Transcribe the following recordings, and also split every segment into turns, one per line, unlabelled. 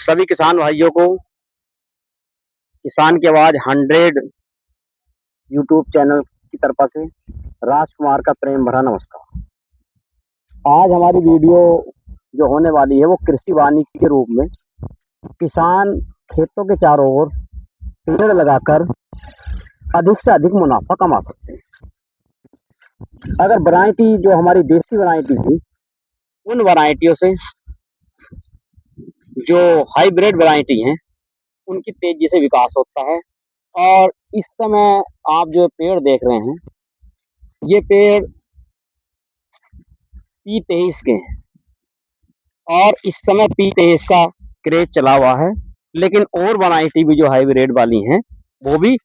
सभी किसान भाइयों को किसान की आवाज 100 यूट्यूब चैनल की तरफ से राजकुमार का प्रेम भरा नमस्कार। आज हमारी वीडियो जो होने वाली है वो कृषि वानिकी के रूप में किसान खेतों के चारों ओर पेड़ लगाकर अधिक से अधिक मुनाफा कमा सकते हैं। अगर वैरायटी जो हमारी देसी वैरायटी थी उन वैरायटियों से जो हाइब्रिड वैरायटी हैं उनकी तेजी से विकास होता है। और इस समय आप जो पेड़ देख रहे हैं ये पेड़ P23 के हैं और इस समय P23 का क्रेज चला हुआ है, लेकिन और वैरायटी भी जो हाइब्रिड वाली हैं वो भी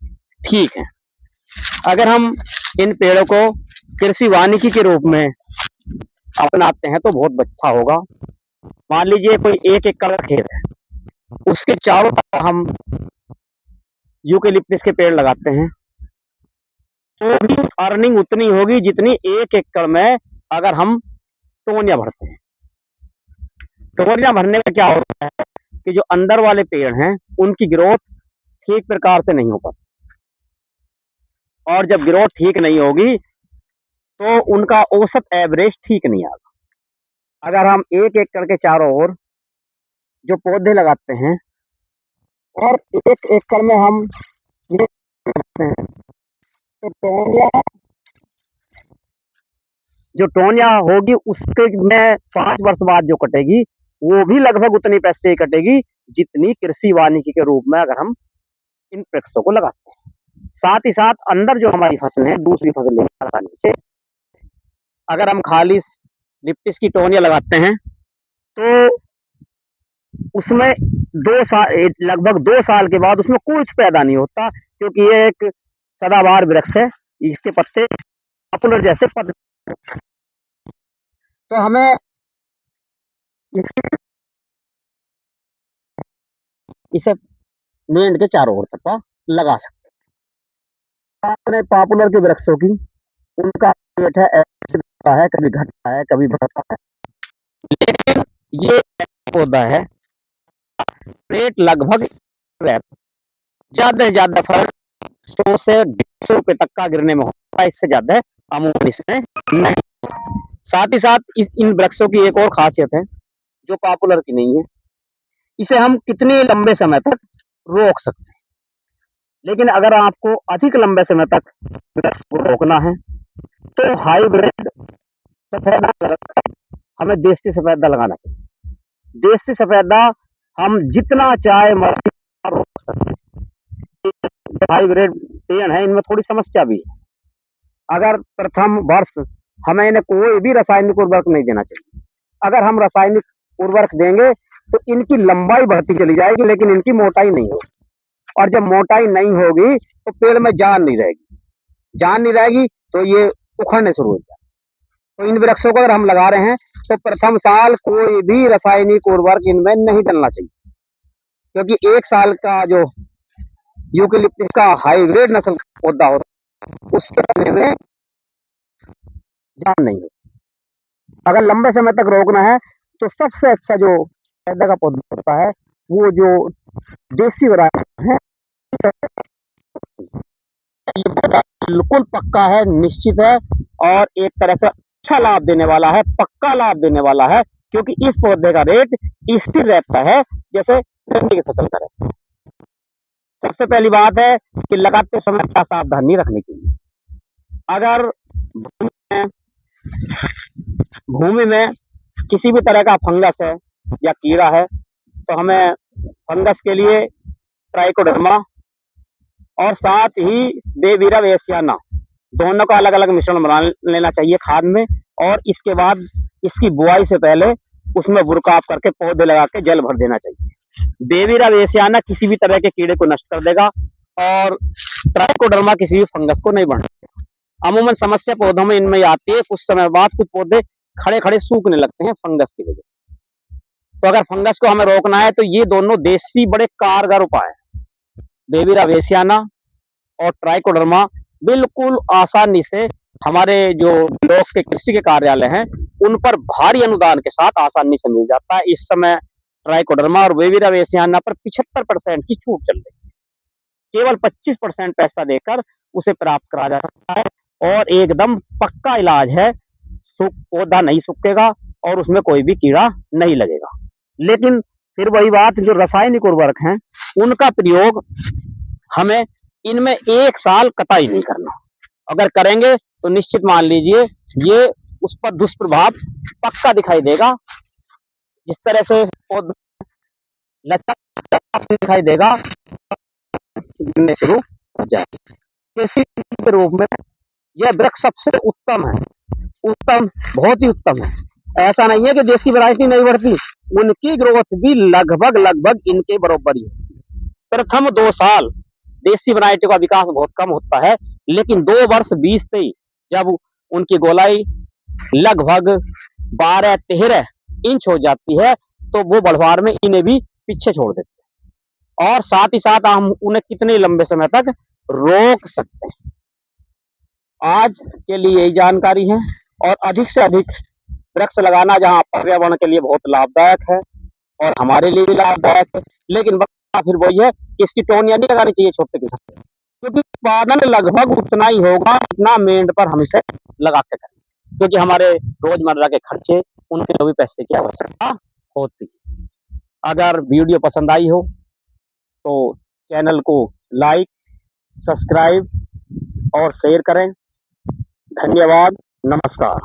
ठीक है। अगर हम इन पेड़ों को कृषि वानिकी के रूप में अपनाते हैं तो बहुत अच्छा होगा। मान लीजिए कोई 1 एकड़ का खेत है, उसके चारों तरफ हम यूकेलिप्टस के पेड़ लगाते हैं तो भी अर्निंग उतनी होगी जितनी 1 एकड़ में अगर हम टोनिया भरते हैं। टोनिया भरने में क्या होता है कि जो अंदर वाले पेड़ हैं उनकी ग्रोथ ठीक प्रकार से नहीं हो पाती, और जब ग्रोथ ठीक नहीं होगी तो उनका औसत एवरेज ठीक नहीं आएगा। अगर हम 1 एकड़ के चारों ओर जो पौधे लगाते हैं और 1 एकड़ में हम ये करते हैं तो टोनिया होगी उसके में 5 वर्ष बाद जो कटेगी वो भी लगभग उतनी पैसे ही कटेगी जितनी कृषि वानिकी के रूप में अगर हम इन वृक्षों को लगाते हैं। साथ ही साथ अंदर जो हमारी फसल है दूसरी फसल आसानी से, अगर हम खाली लिप्टिस की टोनिया लगाते हैं तो उसमें लगभग 2 साल के बाद उसमें कुछ पैदा नहीं होता, क्योंकि ये एक सदाबहार वृक्ष है, इसके पत्ते पॉपुलर जैसे पद। तो हमें इसे लैंड के चारों ओर तक लगा सकते हैं। अपने पॉपुलर के वृक्षों की उनका रेट है कभी घटता है कभी बढ़ता है, लेकिन ये पौधा है रेट लगभग ज्यादा से ज्यादा फर्क 100 से 150 रुपए तक का गिरने में होता है, इससे ज्यादा अमूमन इसमें नहीं। साथ ही साथ इन वृक्षों की एक और खासियत है जो पॉपुलर की नहीं है, इसे हम कितने लंबे समय तक रोक सकते हैं। लेकिन अगर आपको अधिक लंबे समय तक वृक्ष को रोकना है तो हाइब्रिड सफेदा हमें देसी सफेदा लगाना चाहिए। देसी सफेदा हम जितना चाहे मर्जी रोक सकते हैं। हाइब्रिड पेड़ है इनमें थोड़ी समस्या भी है। अगर प्रथम वर्ष हमें इन्हें कोई भी रासायनिक उर्वरक नहीं देना चाहिए। अगर हम रासायनिक उर्वरक देंगे तो इनकी लंबाई बढ़ती चली जाएगी लेकिन इनकी मोटाई नहीं होगी, और जब मोटाई नहीं होगी तो पेड़ में जान नहीं रहेगी तो ये उखड़ने शुरू हो जाए। तो इन वृक्षों को अगर हम लगा रहे हैं तो प्रथम साल कोई भी रासायनिक उर्वरक इनमें नहीं डलना चाहिए, क्योंकि 1 साल का जो यूकेलिप्टस का हाइब्रिड नस्ल का पौधा होता है उसके पौधे में जान नहीं होती। अगर लंबे समय तक रोकना है तो सबसे अच्छा जो पौधे का पौधा होता है वो जो देसी वैरायटी है, ये पौधा बिल्कुल पक्का है, निश्चित है और एक तरह से अच्छा लाभ देने वाला है, पक्का लाभ देने वाला है, क्योंकि इस पौधे का रेट स्थिर रहता है जैसे गन्ने की फसल का रहता है। सबसे पहली बात है कि लगाते समय क्या सावधानी रखनी चाहिए। अगर भूमि में किसी भी तरह का फंगस है या कीड़ा है तो हमें फंगस के लिए ट्राइकोडर्मा और साथ ही बेविरा वेसियाना दोनों का अलग अलग मिश्रण बना लेना चाहिए खाद में, और इसके बाद इसकी बुआई से पहले उसमें बुरकाव करके पौधे लगा के जल भर देना चाहिए। बेविरा वेसियाना किसी भी तरह के कीड़े को नष्ट कर देगा और ट्राइकोडर्मा किसी भी फंगस को नहीं बढ़ने देगा। अमूमन समस्या पौधों में इनमें आती है, कुछ समय बाद कुछ पौधे खड़े खड़े सूखने लगते हैं फंगस की वजह से। तो अगर फंगस को हमें रोकना है तो ये दोनों देसी बड़े कारगर उपाय हैं, बेविरा वेसियाना और ट्राइकोडर्मा बिल्कुल आसानी से हमारे जो ब्लॉक के कृषि के कार्यालय हैं उन पर भारी अनुदान के साथ आसानी से मिल जाता है। इस समय ट्राइकोडर्मा और वेविरा बेसियाना पर 75% की छूट चल रही है। केवल 25% पैसा देकर उसे प्राप्त करा जा सकता है और एकदम पक्का इलाज है। पौधा नहीं सूखेगा और उसमें कोई भी कीड़ा नहीं लगेगा। लेकिन फिर वही बात, जो रासायनिक उर्वरक हैं उनका प्रयोग हमें इनमें 1 साल कतई नहीं करना। अगर करेंगे तो निश्चित मान लीजिए ये उस पर दुष्प्रभाव पक्का दिखाई देगा। जिस तरह से पौधा लचक दिखाई देगा, गिरने शुरू हो जाएगी। कृषि के रूप में यह वृक्ष सबसे उत्तम है, उत्तम, बहुत ही उत्तम है। ऐसा नहीं है कि देसी वैरायटी नहीं बढ़ती, उनकी ग्रोथ भी लगभग इनके बराबर ही है। प्रथम 2 साल देसी वैरायटी का विकास बहुत कम होता है, लेकिन 2 वर्ष 20-23 जब उनकी गोलाई लगभग 12-13 इंच हो जाती है, तो वो बढ़वार में इन्हें भी पीछे छोड़ देते हैं और साथ ही साथ हम उन्हें कितने लंबे समय तक रोक सकते हैं। आज के लिए यही जानकारी है और अधिक से अधिक वृक्ष लगाना जहाँ पर्यावरण के लिए बहुत लाभदायक है और हमारे लिए भी लाभदायक है, लेकिन बात फिर वही है कि इसकी टोनियां नहीं लगानी चाहिए छोटे किसान, क्योंकि उत्पादन लगभग उतना ही होगा जितना मेंढ पर हम इसे लगा के करें, क्योंकि हमारे रोजमर्रा के खर्चे, उनके लिए भी पैसे की आवश्यकता होती है। अगर वीडियो पसंद आई हो तो चैनल को लाइक, सब्सक्राइब और शेयर करें। धन्यवाद, नमस्कार।